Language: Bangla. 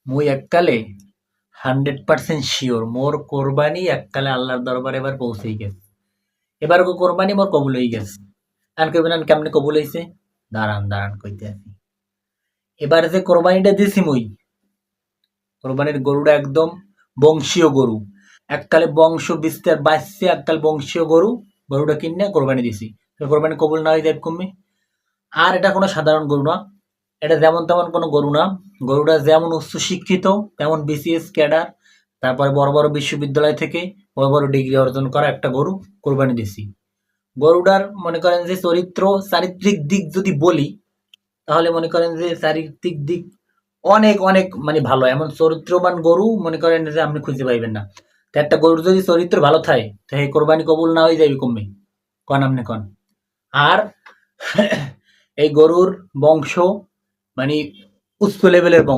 মুই এককালে 100% শিওর মোর কোরবানি এককালে আল্লাহর দরবারে এবার পৌঁছেই গেছে। এবার কোরবানি মোর কবুল হয়ে গেছে। আর কইবেন কেমনে কবুল হইছে? দাঁড়ান দাঁড়ান কইতে আছি। এবার যে কোরবানিটা দিছি মুই, কোরবানির গরুটা একদম বংশীয় গরু। এককালে বংশ বিস্তার বাঁচছে, এককাল বংশীয় গরু, গরুটা কিনে কোরবানি দিছি। কোরবানি কবুল না হয়ে যাবে কমবে। আর এটা কোনো সাধারণ গরু না, এটা যেমন তেমন কোনো গরু না। গরুটা যেমন উচ্চ শিক্ষিত, তেমন বিসিএস ক্যাডার, তারপরে বড় বড় বিশ্ববিদ্যালয় থেকে বড় বড় ডিগ্রি অর্জন করা একটা গরু কোরবানি দিছি। গরুটার মনে করেন যে চারিত্রিক দিক যদি বলি, তাহলে মনে করেন যে চারিত্রিক দিক অনেক অনেক মানে ভালো। এমন চরিত্রবান গরু মনে করেন যে আপনি খুঁজে পাইবেন না। তো একটা গরুর যদি চরিত্র ভালো থাকে, তো এই কোরবানি কবুল না হয়ে যাবে কমবে। কন আপনি কন। আর এই গরুর বংশ মানে উচ্চ লেভেলের বংশ।